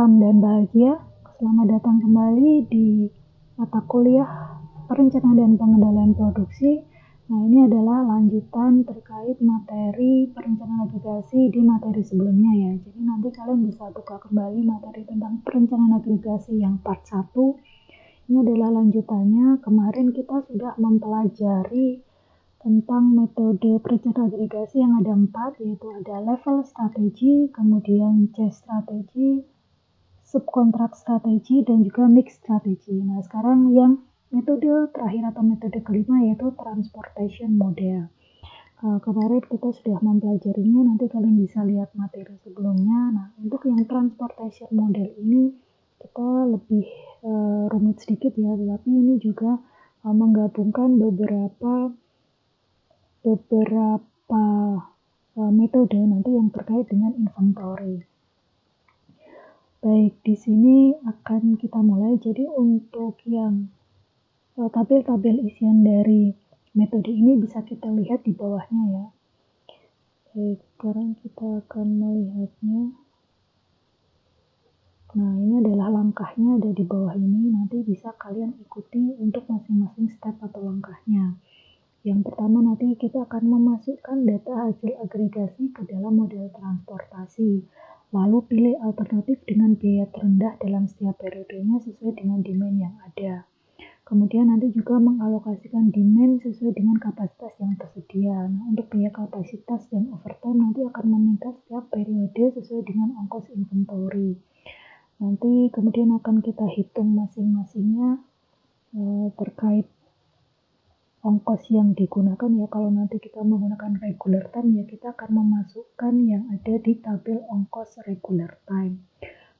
Salam dan bahagia, selamat datang kembali di mata kuliah Perencanaan dan Pengendalian Produksi. Nah, ini adalah lanjutan terkait materi perencanaan agregasi di materi sebelumnya ya. Jadi nanti kalian bisa buka kembali materi tentang perencanaan agregasi yang part 1. Ini adalah lanjutannya. Kemarin kita sudah mempelajari tentang metode perencanaan agregasi yang ada 4, yaitu ada level strategi, kemudian chase strategi, subkontrak strategi, dan juga mix strategi. Nah, sekarang yang metode terakhir atau metode kelima yaitu transportation model. Kemarin kita sudah mempelajarinya, nanti kalian bisa lihat materi sebelumnya. Nah, untuk yang transportation model ini kita lebih rumit sedikit ya, tetapi ini juga menggabungkan beberapa metode nanti yang terkait dengan inventory. Baik, di sini akan kita mulai. Jadi untuk yang tabel-tabel isian dari metode ini bisa kita lihat di bawahnya ya. Baik, sekarang kita akan melihatnya. Nah, ini adalah langkahnya ada di bawah ini. Nanti bisa kalian ikuti untuk masing-masing step atau langkahnya. Yang pertama nanti kita akan memasukkan data hasil agregasi ke dalam model transportasi. Lalu pilih alternatif dengan biaya terendah dalam setiap periodenya sesuai dengan demand yang ada. Kemudian nanti juga mengalokasikan demand sesuai dengan kapasitas yang tersedia. Nah, untuk biaya kapasitas dan overtime nanti akan meningkat setiap periode sesuai dengan ongkos inventory. Nanti kemudian akan kita hitung masing-masingnya terkait ongkos yang digunakan ya. Kalau nanti kita menggunakan regular time ya, kita akan memasukkan yang ada di tabel ongkos regular time.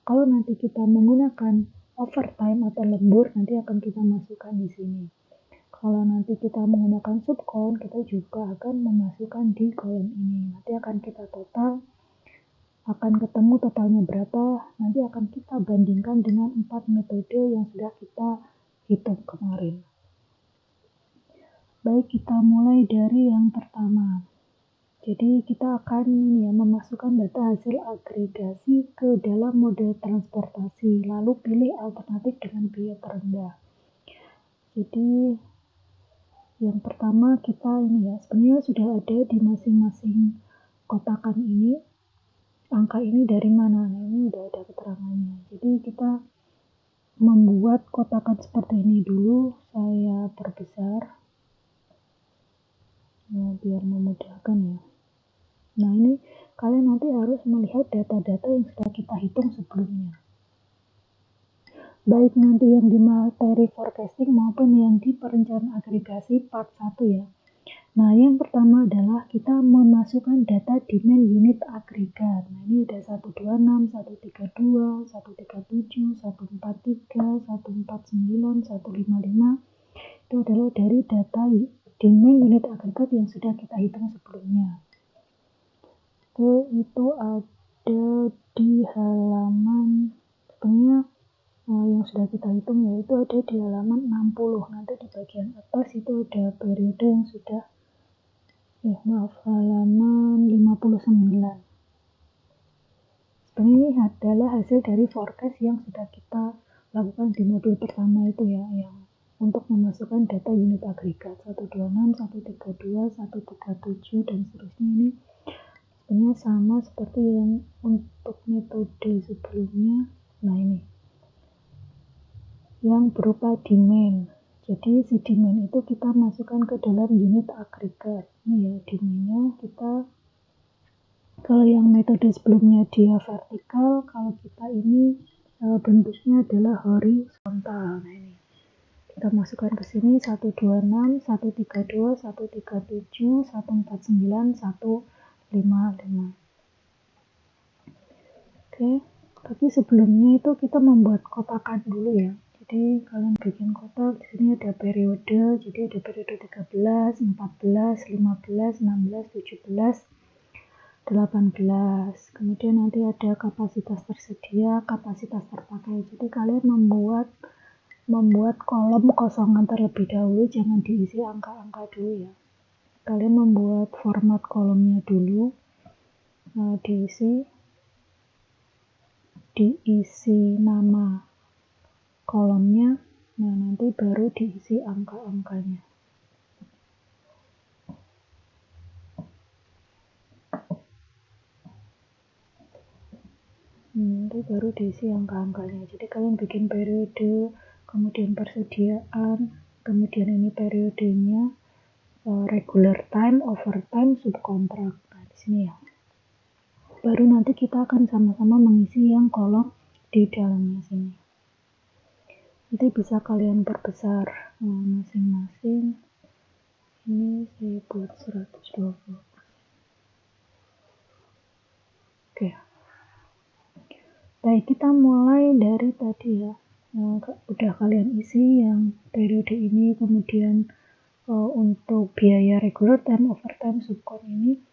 Kalau nanti kita menggunakan overtime atau lembur, nanti akan kita masukkan di sini. Kalau nanti kita menggunakan subcon, kita juga akan memasukkan di kolom ini. Nanti akan kita total, akan ketemu totalnya berapa, nanti akan kita bandingkan dengan 4 metode yang sudah kita hitung kemarin. Baik, kita mulai dari yang pertama. Jadi kita akan memasukkan data hasil agregasi ke dalam model transportasi, lalu pilih alternatif dengan biaya terendah. Jadi yang pertama kita sebenarnya sudah ada di masing-masing kotakan ini. Angka ini dari mana? Nah, ini udah ada keterangannya. Jadi kita membuat kotakan seperti ini dulu. Saya perbesar. Nah, biar memudahkan ya. Nah, ini kalian nanti harus melihat data-data yang sudah kita hitung sebelumnya. Baik nanti yang di materi forecasting maupun yang di perencanaan agregasi part 1 ya. Nah, yang pertama adalah kita memasukkan data demand unit agregat. Nah, ini ada 126, 132, 137, 143, 149, 155. Itu adalah dari data demand unit agregat yang sudah kita hitung sebelumnya. Itu ada di halaman, sebenarnya yang sudah kita hitung yaitu ada di halaman 60. Nanti di bagian atas itu ada periode yang sudah halaman 59. Sebenarnya ini adalah hasil dari forecast yang sudah kita lakukan di modul pertama itu ya, yang untuk memasukkan data unit agregat 126, 132, 137 dan seterusnya. Ini sebenarnya sama seperti yang untuk metode sebelumnya. Nah, ini yang berupa demand. Jadi si demand itu kita masukkan ke dalam unit agregat. Ini ya demandnya kita. Kalau yang metode sebelumnya dia vertikal, kalau kita ini bentuknya adalah horizontal. Nah, ini kita masukkan ke sini 126, 132, 137, 149, 155. Oke, tapi sebelumnya itu kita membuat kotakan dulu ya. Jadi kalian bikin kotak, di sini ada periode, jadi ada periode 13, 14, 15, 16, 17, 18. Kemudian nanti ada kapasitas tersedia, kapasitas terpakai. Jadi kalian membuat kolom kosongan terlebih dahulu, jangan diisi angka-angka dulu ya. Kalian membuat format kolomnya dulu, diisi diisi nama kolomnya, nah nanti baru diisi angka-angkanya. Nanti baru diisi angka-angkanya. Jadi kalian bikin periode, kemudian persediaan, kemudian ini periodenya, regular time, overtime, subkontrak. Nah, di sini ya. Baru nanti kita akan sama-sama mengisi yang kolom di dalamnya sini. Nanti bisa kalian perbesar masing-masing. Ini saya buat 120. Oke. Baik, kita mulai dari tadi ya. Udah kalian isi yang periode ini, kemudian untuk biaya regular time, overtime, subkon ini.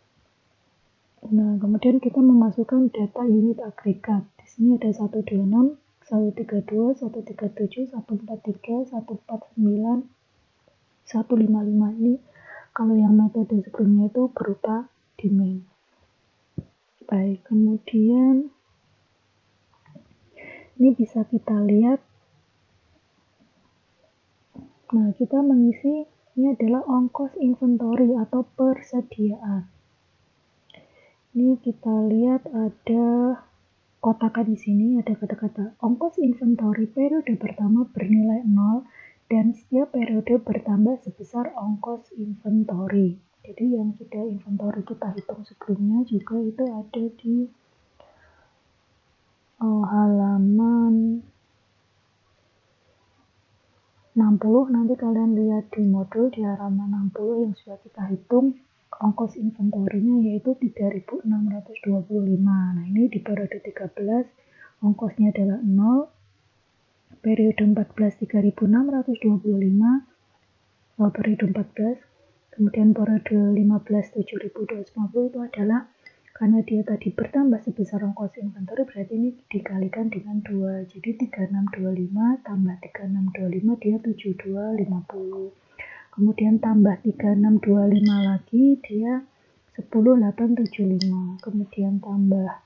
Nah, kemudian kita memasukkan data unit agregat. Di sini ada 126, 132, 137, 143, 149, 155 ini. Kalau yang metode sebelumnya itu berupa demand. Baik, kemudian ini bisa kita lihat. Nah, kita mengisi ini adalah ongkos inventory atau persediaan. Ini kita lihat ada kotakan di sini, ada kata-kata ongkos inventory periode pertama bernilai 0 dan setiap periode bertambah sebesar ongkos inventory. Jadi yang sudah inventory kita hitung sebelumnya juga itu ada di halaman 60. Nanti kalian lihat di modul di halaman 60 yang sudah kita hitung ongkos inventorinya yaitu 3.625. Nah, ini di periode 13 ongkosnya adalah 0, periode 14 3.625, periode 14, kemudian periode 15 7.250 itu adalah karena dia tadi bertambah sebesar ongkos inventory, berarti ini dikalikan dengan 2. Jadi 3625 tambah 3625 dia 7250. Kemudian tambah 3625 lagi dia 10875. Kemudian tambah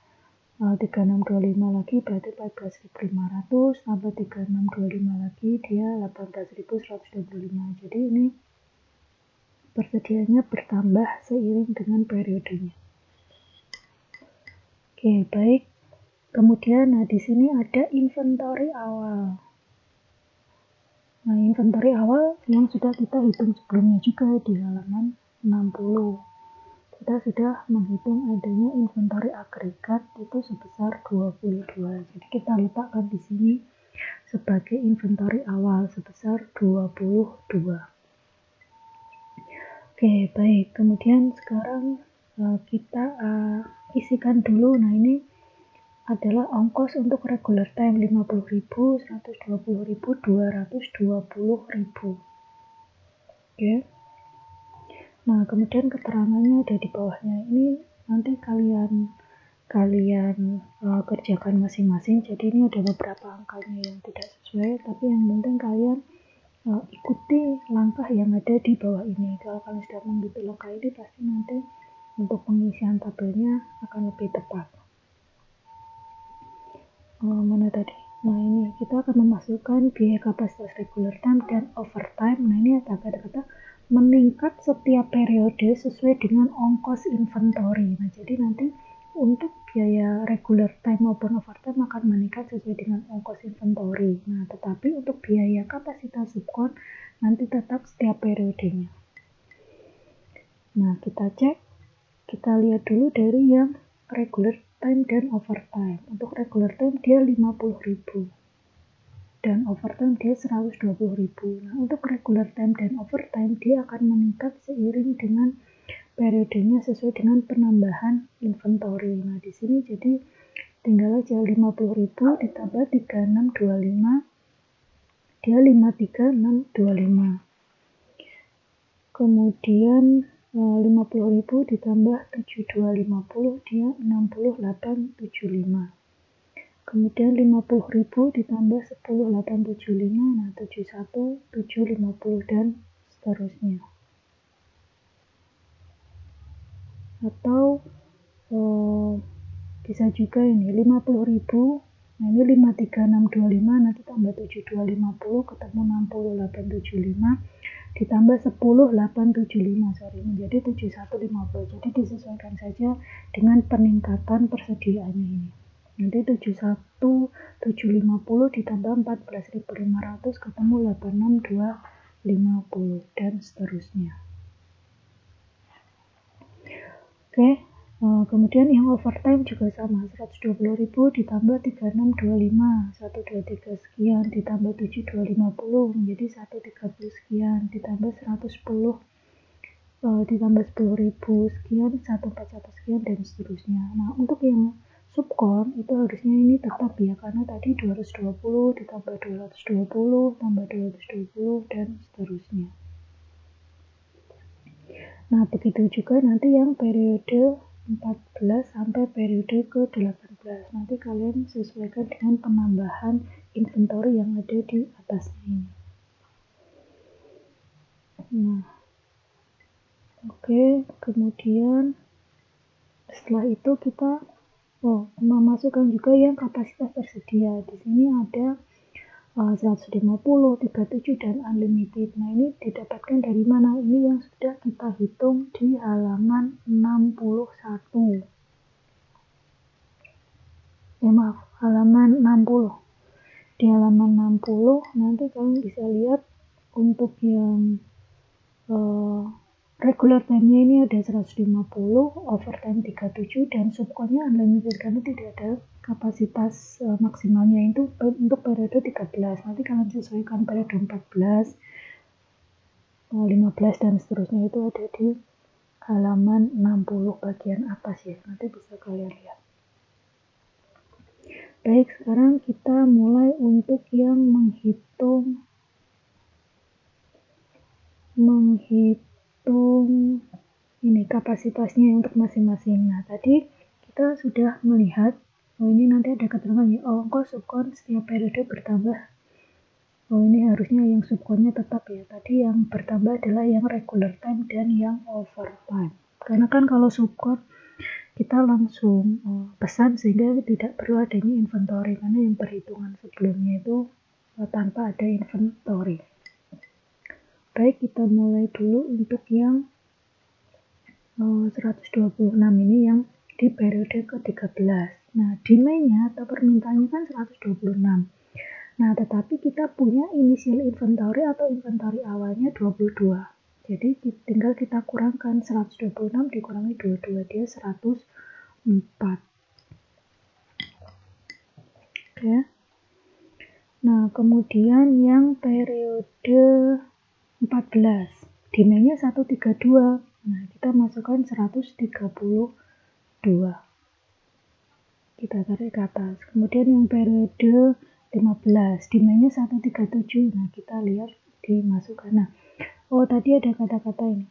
3625 lagi berarti 14.500, tambah 3625 lagi dia 18.125. Jadi ini persediaannya bertambah seiring dengan periodenya. Oke, baik. Kemudian di sini ada inventory awal. Nah, inventory awal yang sudah kita hitung sebelumnya juga di halaman 60. Kita sudah menghitung adanya inventory agregat itu sebesar 22. Jadi kita letakkan di sini sebagai inventory awal sebesar 22. Oke, baik. Kemudian sekarang kita isikan dulu. Nah, ini adalah ongkos untuk regular time 50.000, 120.000, 220.000. Oke. Nah, kemudian keterangannya ada di bawahnya. Ini nanti kalian kerjakan masing-masing. Jadi ini ada beberapa angkanya yang tidak sesuai, tapi yang penting kalian ikuti langkah yang ada di bawah ini. Kalau kalian sudah mengikuti langkah ini, pasti nanti untuk pengisian tabelnya akan lebih tepat. Mana tadi? Nah, ini kita akan memasukkan biaya kapasitas regular time dan overtime. Nah, ini ada kata-kata meningkat setiap periode sesuai dengan ongkos inventory. Nah, jadi nanti untuk biaya regular time maupun overtime akan meningkat sesuai dengan ongkos inventory. Nah, tetapi untuk biaya kapasitas subkon nanti tetap setiap periodenya. Nah, kita cek. Kita lihat dulu dari yang regular time dan overtime. Untuk regular time dia 50.000 dan overtime dia 120.000. Nah, untuk regular time dan overtime dia akan meningkat seiring dengan periodenya sesuai dengan penambahan inventory. Nah, di sini jadi tinggal aja 50.000 ditambah 3625 dia 53625. Kemudian 50.000 ditambah 7250 dia 6875. Kemudian 50.000 ditambah 10875, nah 71750 dan seterusnya. Atau bisa juga ini 50.000 Nah ini 53625 nanti tambah 7250 ketemu 60875 ditambah 10875 menjadi 7150. Jadi disesuaikan saja dengan peningkatan persediaannya ini. Nanti 71750 ditambah 14.500 ketemu 86250 dan seterusnya. Oke, kemudian yang overtime juga sama, 120.000 ditambah 3625 123 sekian ditambah 7250 menjadi 130 sekian ditambah 110 ditambah 10.000 sekian 141 sekian dan seterusnya. Nah untuk yang subkon itu harusnya ini tetap ya, karena tadi 220 ditambah 220 tambah 220 dan seterusnya. Nah begitu juga nanti yang periode 14 sampai periode ke-18, nanti kalian sesuaikan dengan penambahan inventory yang ada di atasnya ini. Nah oke, kemudian setelah itu kita memasukkan juga yang kapasitas tersedia. Di sini ada 150, 37 dan unlimited. Nah ini didapatkan dari mana? Ini yang sudah kita hitung di halaman 61. Halaman 60. Di halaman 60 nanti kalian bisa lihat untuk yang regular time-nya ini ada 150, overtime 37 dan subkonnya unlimited karena tidak ada kapasitas maksimalnya itu untuk periode 13. Nanti kalian sesuaikan periode 14, 15 dan seterusnya itu ada di halaman 60 bagian atas ya. Nanti bisa kalian lihat. Baik, sekarang kita mulai untuk yang menghitung ini kapasitasnya untuk masing-masing. Nah tadi kita sudah melihat ini nanti ada keterangan ya, ongkos subkon setiap periode bertambah. Ini harusnya yang subkonnya tetap ya, tadi yang bertambah adalah yang regular time dan yang overtime, karena kan kalau subkon kita langsung pesan sehingga tidak perlu adanya inventory, karena yang perhitungan sebelumnya itu tanpa ada inventory. Baik, kita mulai dulu untuk yang 126 ini yang di periode ke-13. Nah, demand-nya atau permintaannya kan 126. Nah, tetapi kita punya initial inventory atau inventory awalnya 22. Jadi tinggal kita kurangkan 126 dikurangi 22, dia 104. Oke. Nah, kemudian yang periode 14, demand-nya 132. Nah, kita masukkan 132. Kita tarik ke atas. Kemudian yang periode 15, demand-nya 137. Nah, kita lihat dimasukkan. Nah, tadi ada kata-kata ini.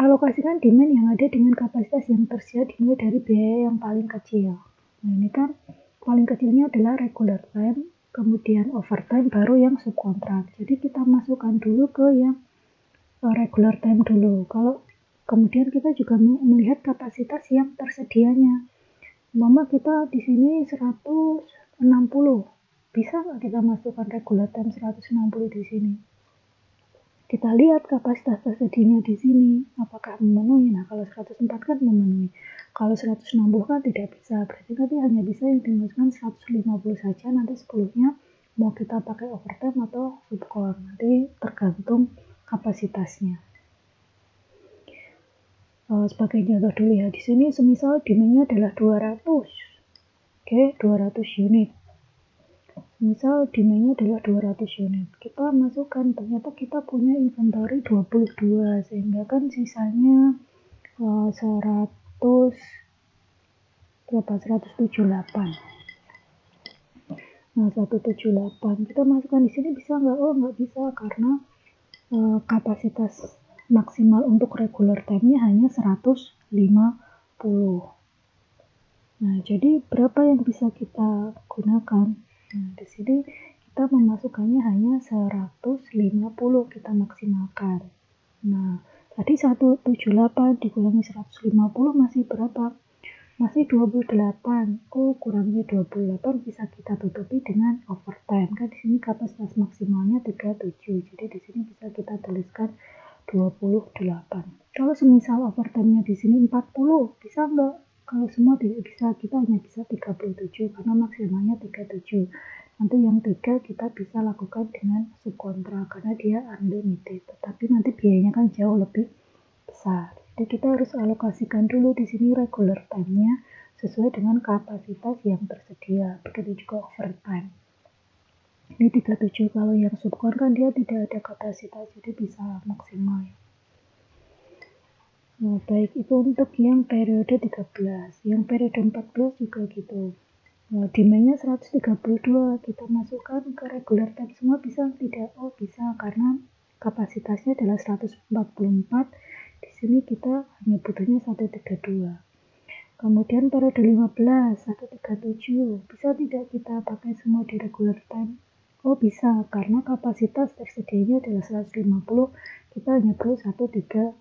Alokasikan demand yang ada dengan kapasitas yang tersedia dimulai dari biaya yang paling kecil. Nah, ini kan paling kecilnya adalah regular time, kemudian overtime, baru yang subkontrak. Jadi kita masukkan dulu ke yang regular time dulu. Kalau kemudian kita juga melihat kapasitas yang tersedianya. Mama kita di sini 160. Bisa nggak kita masukkan regular time 160 di sini? Kita lihat kapasitas tersedianya di sini apakah memenuhi. Nah, kalau 104 kan memenuhi. Kalau 160 kan tidak bisa. Berarti nanti hanya bisa yang dimasukkan 150 saja. Nanti 10-nya mau kita pakai overtime atau subkon. Nanti tergantung kapasitasnya. Sebagai contoh dulu ya, di sini semisal demand-nya adalah 200. Oke, 200 unit. Misal demand-nya adalah 200 unit. Kita masukkan, ternyata kita punya inventory 22 sehingga kan sisanya 178. Nah, 178 kita masukkan di sini bisa nggak? Nggak bisa karena kapasitas maksimal untuk regular time-nya hanya 150. Nah, jadi berapa yang bisa kita gunakan? Nah, di sini kita memasukkannya hanya 150 kita maksimalkan. Nah, tadi 178 dikurangi 150 masih berapa? masih 28. Oh, kurangnya 28 bisa kita tutupi dengan overtime. Kan di sini kapasitas maksimalnya 37. Jadi di sini bisa kita tuliskan 28. Kalau semisal overtime-nya di sini 40, bisa enggak? Kalau semua tidak bisa, kita hanya bisa 37 karena maksimalnya 37. Nanti yang 3 kita bisa lakukan dengan subkontrak karena dia unlimited. Tetapi nanti biayanya kan jauh lebih besar. Jadi kita harus alokasikan dulu di sini regular time-nya sesuai dengan kapasitas yang tersedia. Begitu juga overtime. Ini 37, kalau yang subkon kan dia tidak ada kapasitas, jadi bisa maksimal. Nah, baik itu untuk yang periode 13. Yang periode 14 juga gitu. Nah, demand-nya 132, kita masukkan ke regular time semua bisa tidak? Oh, bisa karena kapasitasnya adalah 144. Di sini kita hanya butuhnya 132. Kemudian periode 15, 137. Bisa tidak kita pakai semua di regular time? Oh, bisa karena kapasitas tersedianya adalah 150. Kita hanya perlu 137.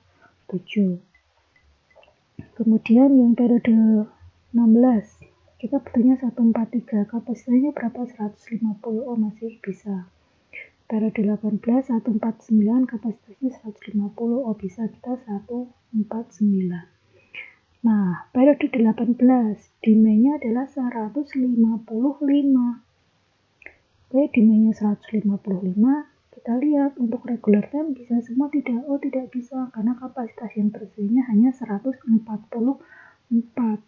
Kemudian yang periode 16, kita butuhnya 143. Kapasitasnya berapa? 150. Oh, masih bisa. Periode 18, 149, kapasitasnya 150. Oh, bisa kita 149. Nah, periode 18, demand-nya adalah 155. Oke, demand-nya 155. Kita lihat untuk regular time bisa semua tidak? Oh, tidak bisa karena kapasitas yang tersedianya hanya 144.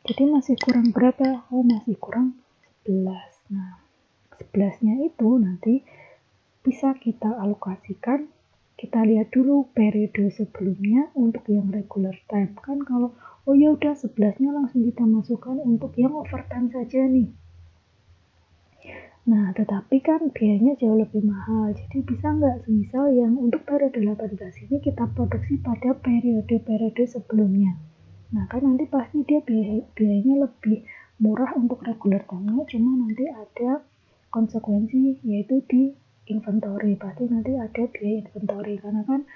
Jadi masih kurang berapa? Oh, masih kurang 11. Nah, 11-nya itu nanti bisa kita alokasikan. Kita lihat dulu periode sebelumnya untuk yang regular time. Kan kalau oh ya udah 11-nya langsung kita masukkan untuk yang overtime saja nih. Nah, tetapi kan biayanya jauh lebih mahal. Jadi bisa nggak semisal yang untuk periode 18 ini kita produksi pada periode-periode sebelumnya. Nah, kan nanti pasti dia biayanya lebih murah untuk regular time-nya, cuma nanti ada konsekuensi yaitu di inventory. Pasti nanti ada biaya inventory karena kan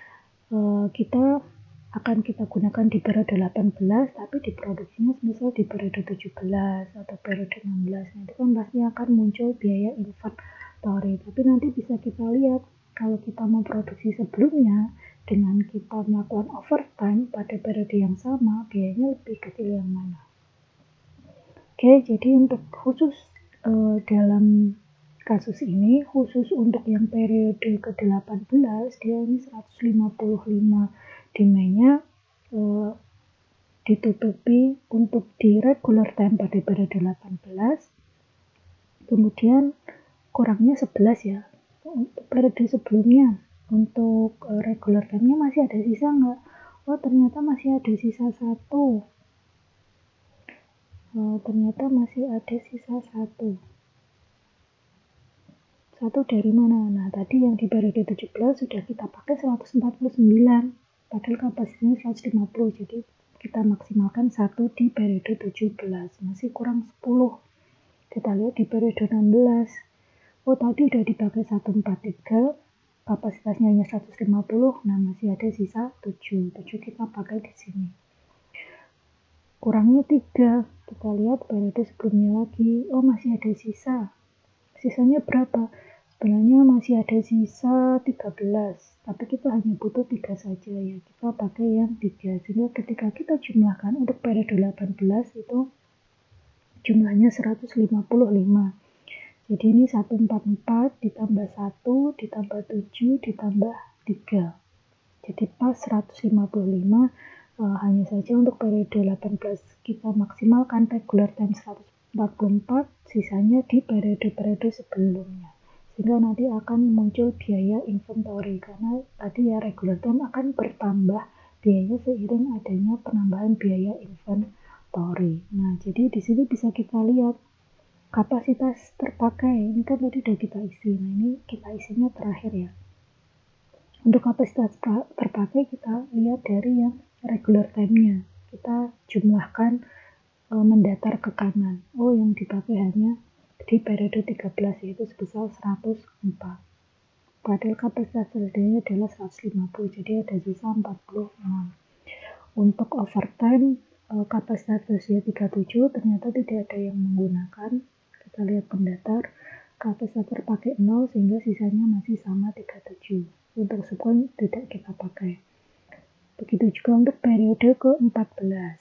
kita akan kita gunakan di periode 18 tapi diproduksinya misal di periode 17 atau periode 16. Nanti kan pasti akan muncul biaya inventory. Tapi nanti bisa kita lihat kalau kita memproduksi sebelumnya dengan kita melakukan overtime pada periode yang sama, biayanya lebih kecil yang mana. Oke, jadi untuk khusus dalam kasus ini, khusus untuk yang periode ke-18, dia ini 155 demand-nya ditutupi untuk di regular time pada periode 18, kemudian kurangnya 11 ya. Untuk periode sebelumnya, untuk regular time-nya masih ada sisa nggak? Oh, ternyata masih ada sisa 1. Ternyata masih ada sisa 1. Satu dari mana? Nah, tadi yang di periode 17 sudah kita pakai 149. Padahal kapasitasnya 150. Jadi kita maksimalkan 1 di periode 17. Masih kurang 10. Kita lihat di periode 16. Oh, tadi udah dipakai 143. Kapasitasnya hanya 150. Nah, masih ada sisa 7. 7 kita pakai di sini. Kurangnya 3. Kita lihat periode sebelumnya lagi. Oh, masih ada sisa. Sisanya berapa? Sebenarnya masih ada sisa 13, tapi kita hanya butuh 3 saja ya. Kita pakai yang 3. Sehingga ketika kita jumlahkan untuk periode 18 itu jumlahnya 155. Jadi ini 144 ditambah 1 ditambah 7 ditambah 3. Jadi pas 155. Hanya saja untuk periode 18 kita maksimalkan regular time 144, sisanya di periode-periode sebelumnya. Sehingga nanti akan muncul biaya inventory karena tadi ya regular time akan bertambah biayanya seiring adanya penambahan biaya inventory. Nah, jadi di sini bisa kita lihat kapasitas terpakai. Ini kan tadi udah kita isi. Nah, ini kita isinya terakhir ya. Untuk kapasitas terpakai kita lihat dari yang regular time-nya. Kita jumlahkan mendatar ke kanan. Oh, yang dipakai hanya di periode 13 yaitu sebesar 104. Padahal kapasitas tersedianya adalah 150, jadi ada sisa 46. Untuk overtime kapasitas tersedia 37, ternyata tidak ada yang menggunakan. Kita lihat pendatar, kapasitas terpakai 0 sehingga sisanya masih sama 37. Untuk subcon tidak kita pakai. Begitu juga untuk periode ke-14.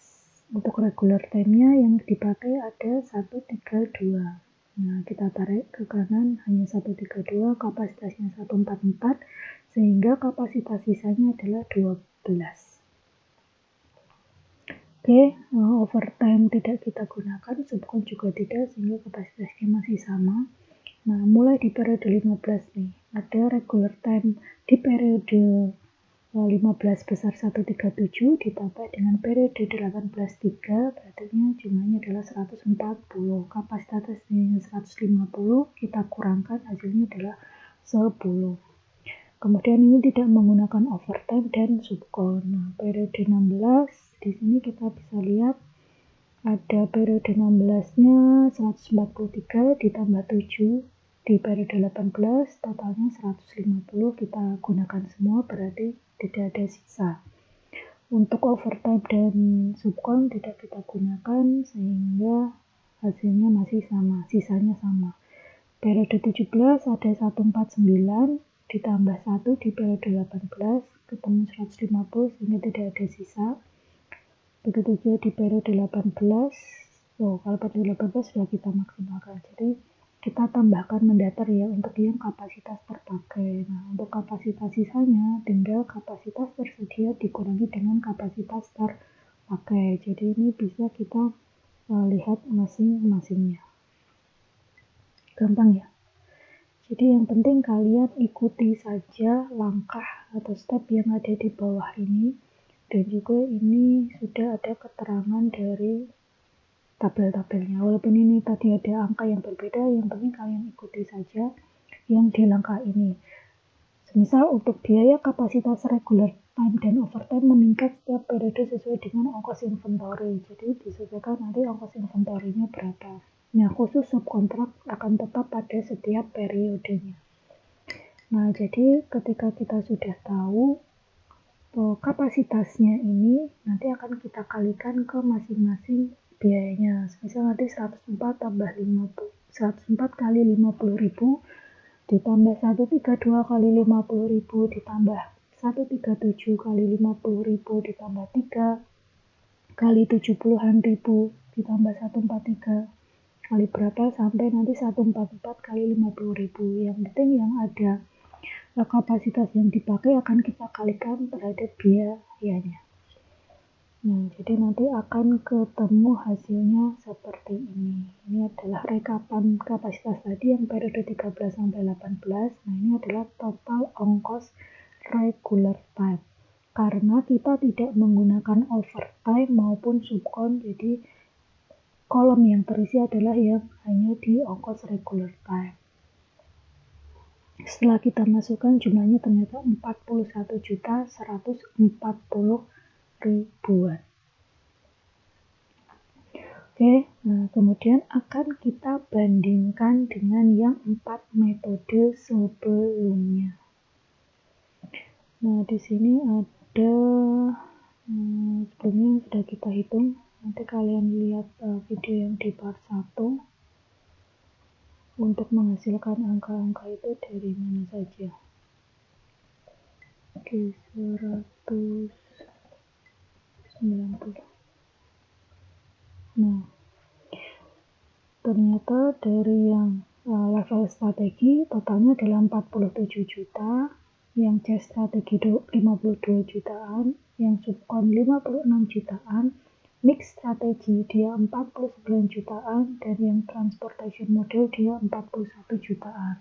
Untuk regular time-nya yang dipakai ada 132. Nah, kita tarik ke kanan hanya 132, kapasitasnya 144, sehingga kapasitas sisanya adalah 12. Oke, overtime tidak kita gunakan, subcon juga tidak, sehingga kapasitasnya masih sama. Nah, mulai di periode 15 nih, ada regular time di periode 15 besar 137 ditambah dengan periode 18 3, berarti jumlahnya adalah 140. Kapasitasnya 150, kita kurangkan hasilnya adalah 10. Kemudian ini tidak menggunakan overtime dan subcon. Nah, periode 16 di sini kita bisa lihat ada periode 16-nya 143 ditambah 7 di periode 18, totalnya 150, kita gunakan semua berarti tidak ada sisa. Untuk overtime dan subcon tidak kita gunakan sehingga hasilnya masih sama, sisanya sama. Periode 17 ada 149 ditambah 1 di periode 18, ketemu 150 sehingga tidak ada sisa. Begitu juga di periode 18, kalau periode 18 sudah kita maksimalkan. Jadi kita tambahkan mendatar ya untuk yang kapasitas terpakai. Nah, untuk kapasitas sisanya tinggal kapasitas tersedia dikurangi dengan kapasitas terpakai. Jadi ini bisa kita lihat masing-masingnya. Gampang ya. Jadi yang penting kalian ikuti saja langkah atau step yang ada di bawah ini, dan juga ini sudah ada keterangan dari tabel-tabelnya. Walaupun ini tadi ada angka yang berbeda, yang penting kalian ikuti saja yang di langkah ini. Semisal untuk biaya kapasitas regular time dan overtime meningkat setiap periode sesuai dengan ongkos inventory. Jadi disesuaikan nanti ongkos inventory-nya berapa. Nah, khusus subkontrak akan tetap pada setiap periodenya. Nah, jadi ketika kita sudah tahu kapasitasnya ini, nanti akan kita kalikan ke masing-masing biayanya. Misal nanti 104 tambah 50, 104 kali 50.000 ditambah 132 kali 50.000 ditambah 137 kali 50.000 ditambah 3 kali 70-an ribu ditambah 143 kali berapa sampai nanti 144 kali 50.000. Yang penting yang ada kapasitas yang dipakai akan kita kalikan terhadap biayanya. Nah, jadi nanti akan ketemu hasilnya seperti ini. Ini adalah rekapan kapasitas tadi yang periode 13 sampai 18. Nah, ini adalah total ongkos regular time. Karena kita tidak menggunakan overtime maupun subcon, jadi kolom yang terisi adalah yang hanya di ongkos regular time. Setelah kita masukkan jumlahnya ternyata 41.140.000-an. Oke, nah kemudian akan kita bandingkan dengan yang 4 metode sebelumnya. Nah, di sini ada sebelumnya yang sudah kita hitung. Nanti kalian lihat video yang di part 1 untuk menghasilkan angka-angka itu dari mana saja. Oke, 190. Nah, ternyata dari yang level strategi totalnya adalah 47 juta, yang C strategi 52 jutaan, yang subcon 56 jutaan, mix strategi dia 49 jutaan, dan yang transportation model dia 41 jutaan.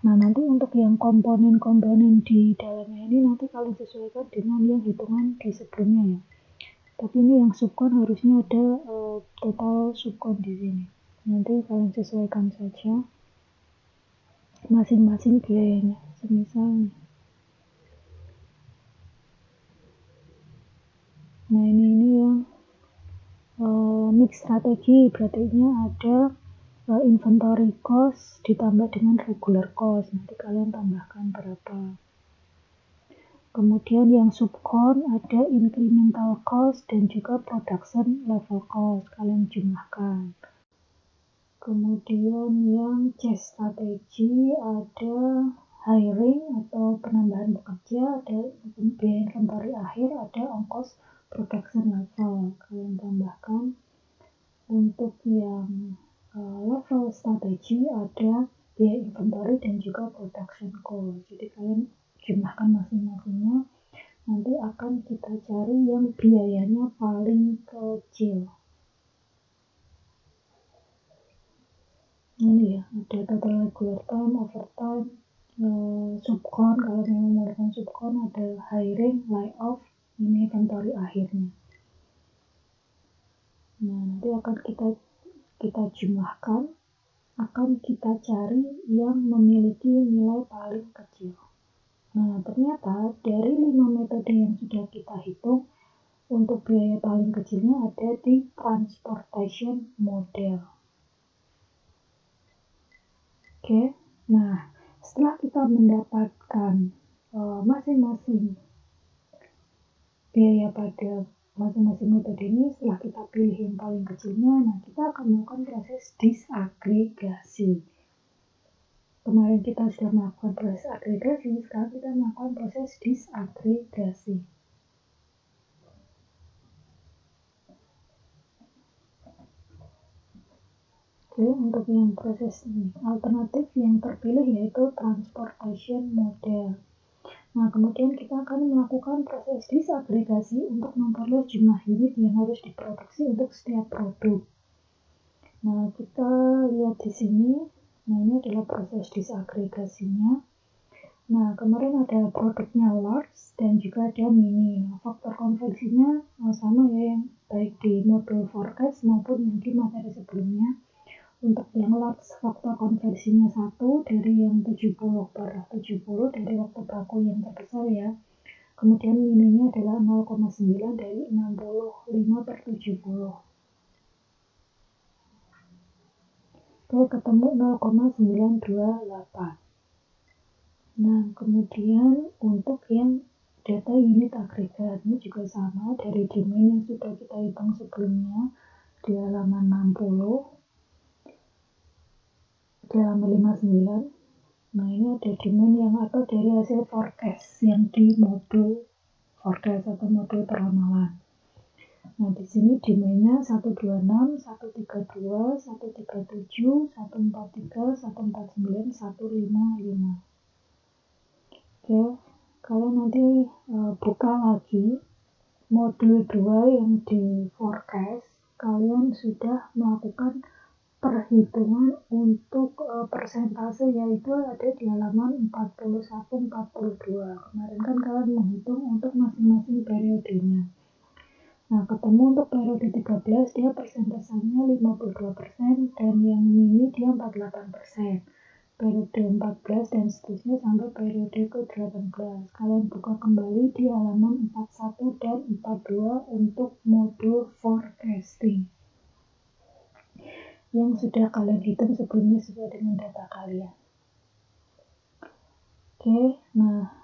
Nah, nanti untuk yang komponen-komponen di dalamnya ini nanti kalian sesuaikan dengan yang hitungan di sebelumnya ya. Tapi ini yang subcon harusnya ada total subcon di sini. Nanti kalian sesuaikan saja masing-masing biayanya. Semisal nah ini yang mix strategi, berarti ini ada inventory cost ditambah dengan regular cost. Nanti kalian tambahkan berapa. Kemudian yang subcon ada incremental cost dan juga production level cost, kalian jumlahkan. Kemudian yang chase strategi ada hiring atau penambahan pekerja, ada biaya inventory akhir, ada ongkos production level, kalian tambahkan. Untuk yang level strategi ada biaya inventory dan juga production cost. Jadi kalian jumlahkan masing-masingnya. Nanti akan kita cari yang biayanya paling kecil. Ini ya, ada total regular time, overtime, subcon. Kalau memang menggunakan subcon ada hiring, layoff, ini inventory akhirnya. Nah, nanti akan kita jumlahkan, akan kita cari yang memiliki nilai paling kecil. Nah, ternyata dari 5 metode yang sudah kita hitung, untuk biaya paling kecilnya ada di transportation model. Oke, nah setelah kita mendapatkan masing-masing biaya pada masing-masing metode ini, setelah kita pilih yang paling kecilnya, nah kita akan melakukan proses disagregasi. Kemarin kita sudah melakukan proses agregasi, sekarang kita melakukan proses disagregasi. Oke, untuk yang proses ini, alternatif yang terpilih yaitu transportation model. Nah, kemudian kita akan melakukan proses disagregasi untuk memperluas jumlah unit yang harus diproduksi untuk setiap produk. Nah, kita lihat di sini, nah ini adalah proses disagregasinya. Nah, kemarin ada produknya large dan juga ada mini. Nah, faktor konversinya sama ya, yang baik di modul forecast maupun yang di materi sebelumnya. Untuk yang large, faktor konversinya 1 dari yang 70 per 70 dari waktu baku yang terbesar ya. Kemudian mininya adalah 0,9 dari 65 per 70. Oke, ketemu 0,928. Nah, kemudian untuk yang data unit agregat ini juga sama dari demand yang sudah kita hitung sebelumnya di halaman 60. Di halaman 59. Nah, ini ada demand yang atau dari hasil forecast yang di modul forecast atau modul peramalan. Nah, di sini demand-nya 126, 132, 137, 143, 149, 155. Oke, kalian nanti buka lagi modul 2 yang di forecast, kalian sudah melakukan perhitungan untuk persentase, yaitu ada di halaman 41-42. Kemarin kan kalian menghitung untuk masing-masing periodenya. Nah, ketemu untuk periode 13 dia persentasenya 52% dan yang mini dia 48%. Periode 14 dan seterusnya sampai periode ke-18. Kalian buka kembali di halaman 41 dan 42 untuk modul forecasting yang sudah kalian hitung sebelumnya sesuai dengan data kalian. Oke, nah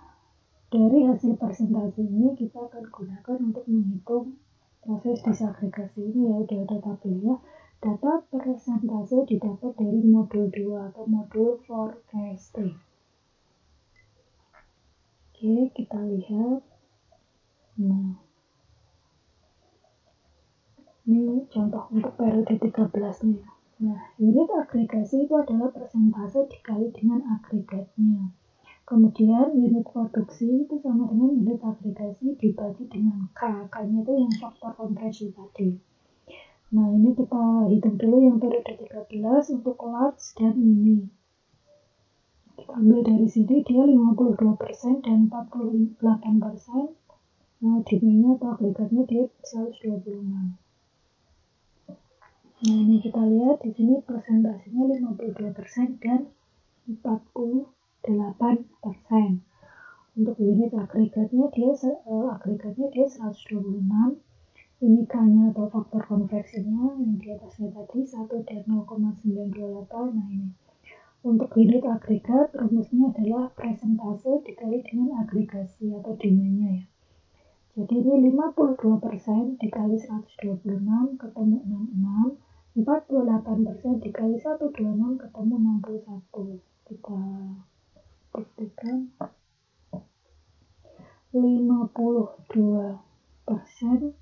dari hasil persentase ini kita akan gunakan untuk menghitung proses disagregasi ini ya, udah ada tabelnya. Data persentase didapat dari modul 2 atau modul forecasting. Oke, kita lihat. Nah, ini contoh untuk periode 13 nih. Nah, unit agregasi itu adalah persentase dikali dengan agregatnya. Kemudian unit produksi itu sama dengan unit agregasi dibagi dengan K. K-nya itu yang faktor konversi tadi. Nah, ini kita hitung dulu yang periode 13 untuk large dan mini. Kita ambil dari sini dia 52% dan 48%. Nah, demand-nya atau agregatnya dia 126. Nah, ini kita lihat di sini persentasenya 52% dan 48%. Untuk unit agregatnya dia 126. Ini K-nya atau faktor konversinya yang di atasnya tadi 1 dan 0,928. Nah, ini Untuk unit agregat, rumusnya adalah presentase dikali dengan agregasi atau demand-nya ya. Jadi ini 52% dikali 126 ketemu 66, 48% dikali 126 ketemu 61. Kita buktikan 52%, 126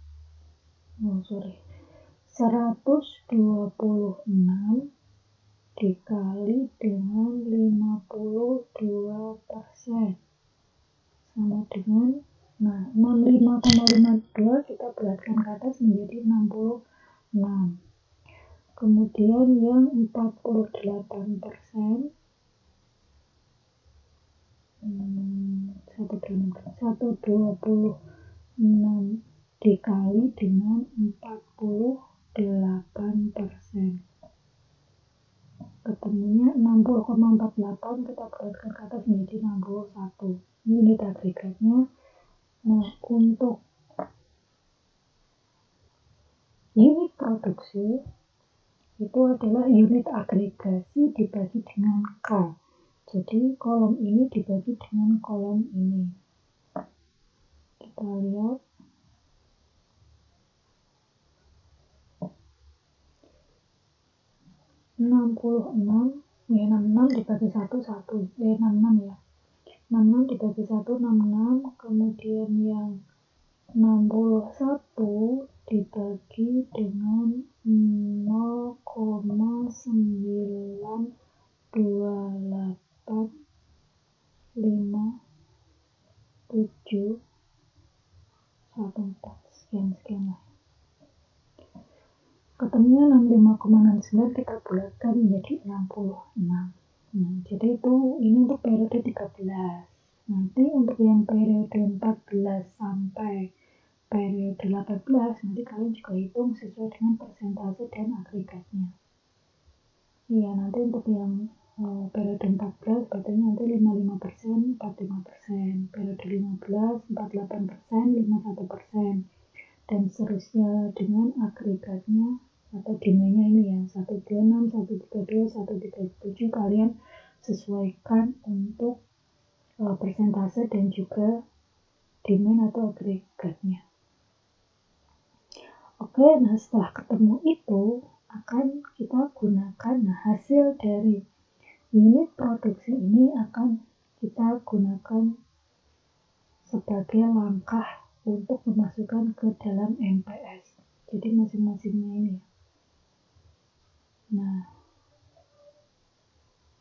dikali dengan 52% sama dengan 65,52 kita bulatkan ke atas menjadi 66. Kemudian yang 48% 126 dikali dengan 48%. Ketemunya 60,48 kita bulatkan ke atas menjadi 61. Ini unit agregatnya. Nah, untuk unit produksi itu adalah unit agregasi dibagi dengan K. Jadi kolom ini dibagi dengan kolom ini. Kita lihat. enam dibagi 1, 66 ya. 66 dibagi 1, 66. Kemudian yang 61 dibagi dengan 0,9285714 sekian lah. Ketemunya 65,69 kita bulatkan menjadi 66. Jadi ini untuk periode 13. Nanti untuk yang periode 14 sampai periode 18 nanti kalian juga hitung sesuai dengan persentase dan agregatnya. Iya, nanti untuk yang periode 14 berarti nanti 55%, 45%, periode 15, 48%, 51%, dan seterusnya dengan agregatnya atau demand-nya ini ya, 126, 132, 137 kalian sesuaikan untuk persentase dan juga demand atau agregatnya. Oke, nah setelah ketemu itu akan kita gunakan hasil dari unit produksi ini akan kita gunakan sebagai langkah untuk memasukkan ke dalam MPS. Jadi masing-masingnya ini. Nah,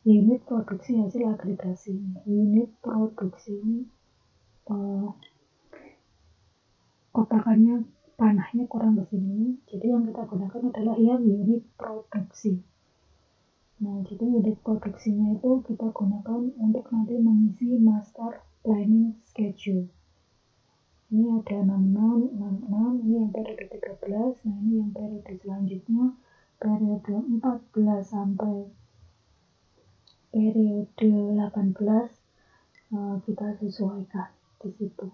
unit produksi hasil agregasi. Unit produksi ini kotakannya panahnya kurang ke sini. Jadi yang kita gunakan adalah yang unit produksi. Nah, jadi unit produksinya itu kita gunakan untuk nanti mengisi master planning schedule. Ini ada 66, 66, ini yang periode 13, nah ini yang periode selanjutnya, periode 14 sampai periode 18, kita sesuaikan di situ.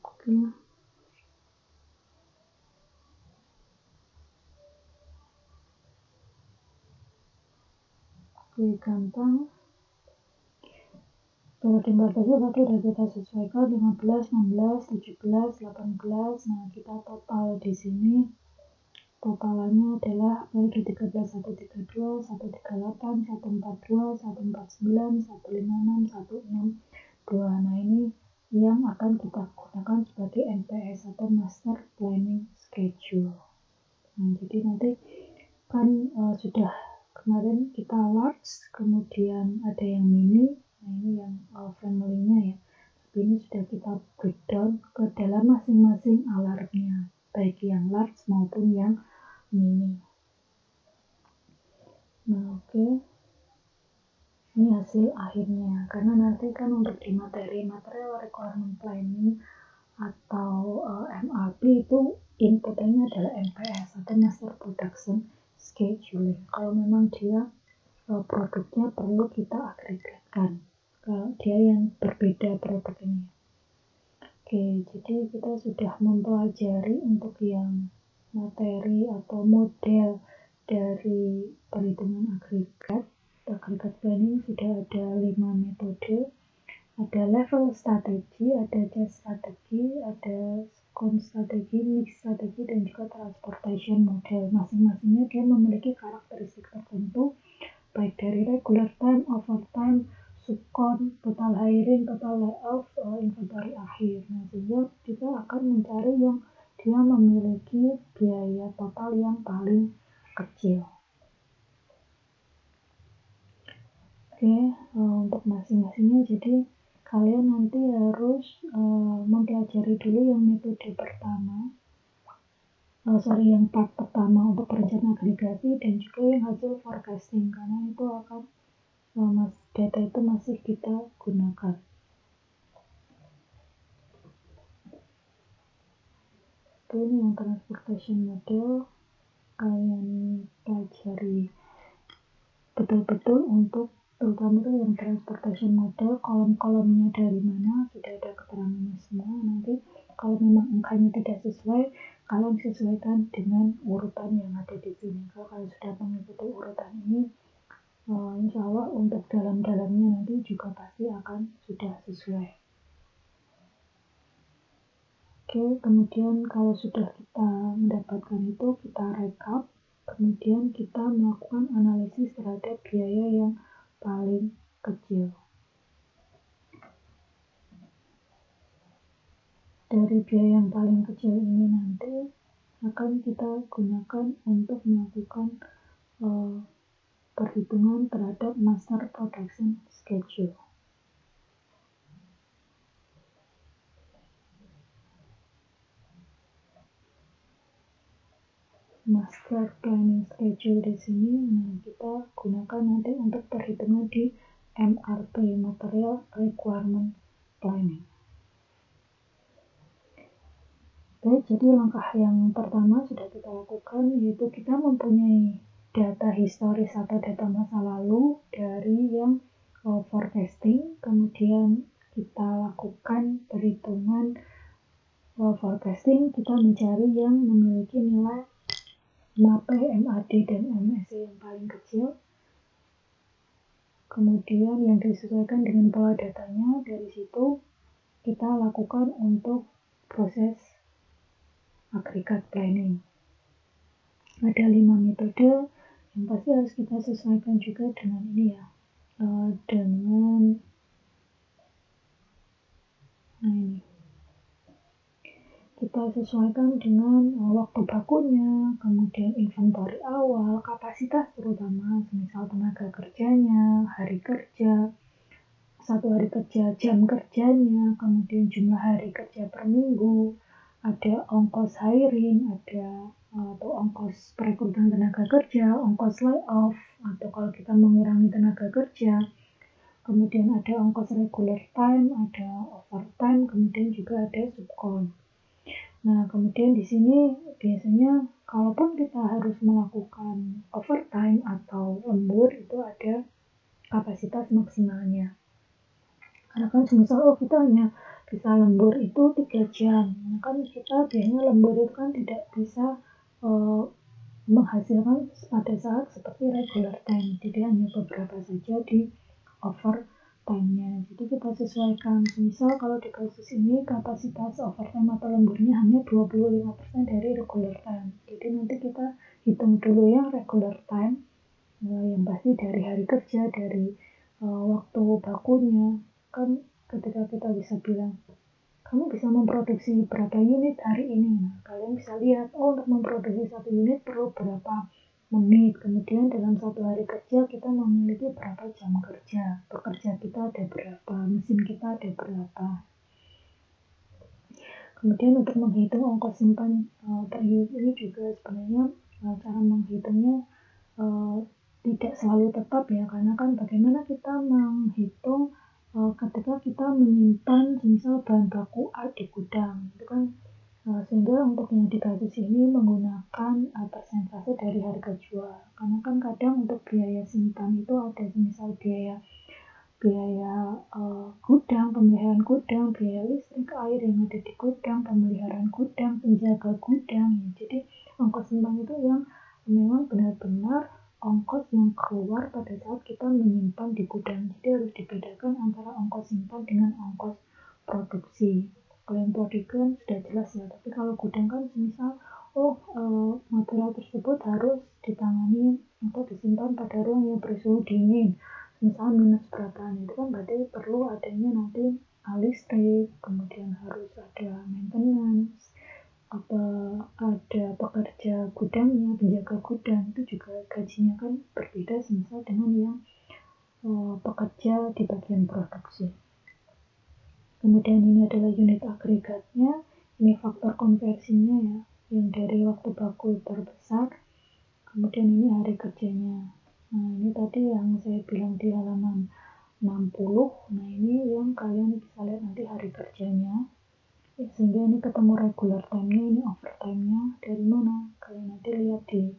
Oke. Gampang. Periode 14 tadi udah kita sesuaikan 15, 16, 17, 18. Nah, kita total di sini. Totalannya adalah periode 13, 132, 138, 142, 149, 156, 162. Nah, ini yang akan kita gunakan sebagai MPS atau Master Planning Schedule. Nah, jadi nanti kan sudah kemarin kita large, kemudian ada yang mini. Nah, ini yang family-nya ya. Tapi ini sudah kita breakdown ke dalam masing-masing alarmnya, baik yang large maupun yang mini. Nah, oke. Ini hasil akhirnya. Karena nanti kan untuk di materi material requirement planning atau MRP itu inputnya adalah MPS atau Master Production Scheduling. Kalau memang dia produknya perlu kita agregatkan. Kalau dia yang berbeda produknya. Oke, jadi kita sudah mempelajari untuk yang materi atau model dari perhitungan agregat planning sudah ada 5 metode. Ada level strategi, ada case strategi, ada scone strategi, mix strategi, dan juga transportation model. Masing-masingnya dia memiliki karakteristik tertentu, baik dari regular time, overtime, subcon, total hiring, total layoff, inventory akhir. Nah, sehingga kita akan mencari yang dia memiliki biaya total yang paling kecil. Oke, untuk masing-masingnya, jadi kalian nanti harus mempelajari dulu yang metode pertama, yang part pertama untuk perencanaan agregasi, dan juga yang hasil forecasting, karena itu akan data itu masih kita gunakan. Oke, ini yang transportation model, kalian pelajari betul-betul untuk terutama itu yang transportation model, kolom-kolomnya dari mana sudah ada keterangannya semua. Nanti kalau memang angkanya tidak sesuai, kalian sesuaikan dengan urutan yang ada di sini. Kalau kalian sudah mengikuti urutan ini, insya Allah untuk dalam-dalamnya nanti juga pasti akan sudah sesuai. Oke, kemudian kalau sudah kita mendapatkan itu, kita rekap, kemudian kita melakukan analisis terhadap biaya yang paling kecil. Dari biaya yang paling kecil ini nanti akan kita gunakan untuk melakukan perhitungan terhadap master production schedule. Master planning schedule di sini kita gunakan nanti untuk perhitungan di MRP, Material Requirement Planning. Oke, jadi langkah yang pertama sudah kita lakukan, yaitu kita mempunyai data historis atau data masa lalu dari yang forecasting, kemudian kita lakukan perhitungan forecasting, kita mencari yang memiliki nilai MAP, MAD, dan MSE yang paling kecil. Kemudian yang disesuaikan dengan pola datanya, dari situ kita lakukan untuk proses agregat planning. Ada 5 metode yang pasti harus kita sesuaikan juga dengan ini ya, dengan ini. Kita sesuaikan dengan waktu bakunya, kemudian inventory awal, kapasitas terutama, misal tenaga kerjanya, hari kerja, 1 hari kerja, jam kerjanya, kemudian jumlah hari kerja per minggu, ada ongkos hiring, ada atau ongkos perekrutan tenaga kerja, ongkos layoff, atau kalau kita mengurangi tenaga kerja, kemudian ada ongkos regular time, ada overtime, kemudian juga ada subcon. Nah, kemudian di sini biasanya kalaupun kita harus melakukan overtime atau lembur, itu ada kapasitas maksimalnya. Karena kan semisal kita hanya bisa lembur itu 3 jam, nah kan kita biasanya lembur itu kan tidak bisa menghasilkan pada saat seperti regular time, jadi hanya beberapa saja di overtime-nya. Jadi kita sesuaikan, misal kalau di kasus ini kapasitas overtime atau lemburnya hanya 25% dari regular time, jadi nanti kita hitung dulu yang regular time, yang pasti dari hari kerja, dari waktu bakunya. Kan ketika kita bisa bilang kamu bisa memproduksi berapa unit hari ini, nah kalian bisa lihat untuk memproduksi 1 unit perlu berapa menit, kemudian dalam 1 hari kerja kita memiliki berapa jam kerja, pekerja kita ada berapa, mesin kita ada berapa. Kemudian untuk menghitung ongkos simpan per unit ini juga sebenarnya cara menghitungnya tidak selalu tetap ya, karena kan bagaimana kita menghitung ketika kita menyimpan misal bahan baku A di gudang, itu kan sehingga untuk yang di kasus ini menggunakan persentase dari harga jual, karena kan kadang untuk biaya simpan itu ada misal biaya biaya gudang, pemeliharaan gudang, biaya listrik, air yang ada di gudang, pemeliharaan gudang, penjaga gudang. Ya. Jadi ongkos simpan itu yang memang benar-benar ongkos yang keluar pada saat kita menyimpan di gudang. Jadi harus dibedakan antara ongkos simpan dengan ongkos produksi. Kalau yang produksi kan sudah jelas ya, tapi kalau gudang kan misal material tersebut harus ditangani atau disimpan pada ruang yang bersuhu dingin. Misal minus berapa, itu kan berarti perlu adanya nanti listrik, kemudian harus ada maintenance, ada pekerja gudangnya, penjaga gudang, itu juga gajinya kan berbeda misal dengan yang pekerja di bagian produksi. Kemudian ini adalah unit agregatnya, ini faktor konversinya ya, yang dari waktu baku terbesar, kemudian ini hari kerjanya. Nah ini tadi yang saya bilang di halaman 60, nah ini yang kalian bisa lihat nanti hari kerjanya, sehingga ini ketemu regular time-nya, ini overtime-nya dari mana, kalian nanti lihat di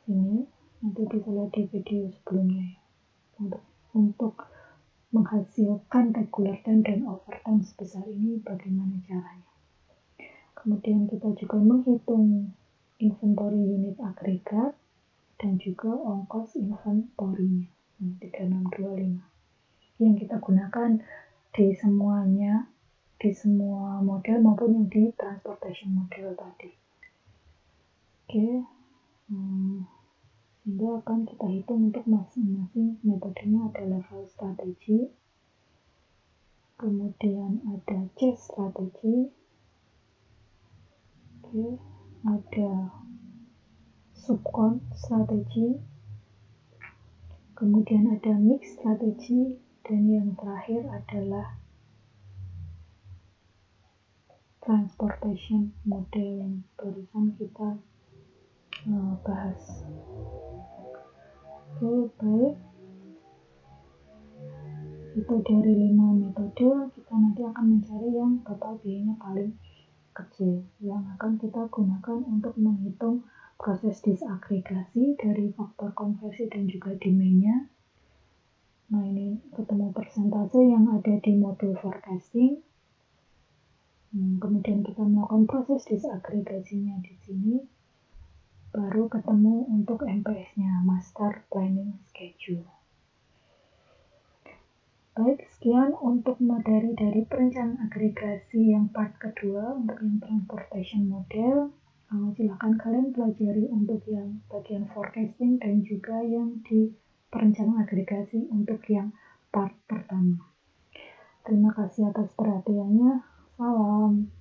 sini, nanti bisa lihat di video sebelumnya ya. Untuk menghasilkan regular time dan overtime sebesar ini bagaimana caranya. Kemudian kita juga menghitung inventory unit agregat dan juga ongkos inventory-nya 3625 yang kita gunakan di semuanya, di semua model maupun yang di transportation model tadi. Oke, sehingga akan kita hitung untuk masing-masing metodenya. Ada level strategi, kemudian ada chase strategi, ada subcon strategi, kemudian ada mix strategi, dan yang terakhir adalah transportation model yang barusan kita bahas. Oke, baik. Itu dari 5 metode, kita nanti akan mencari yang total biayanya paling kecil, yang akan kita gunakan untuk menghitung proses disagregasi dari faktor konversi dan juga demand-nya. Nah ini ketemu persentase yang ada di modul forecasting. Kemudian kita melakukan proses disagregasinya di sini, baru ketemu untuk MPS-nya, Master Planning Schedule. Baik, sekian untuk materi dari perencanaan agregasi yang part kedua untuk yang transportation model. Silakan kalian pelajari untuk yang bagian forecasting dan juga yang di perencanaan agregasi untuk yang part pertama. Terima kasih atas perhatiannya. Salam.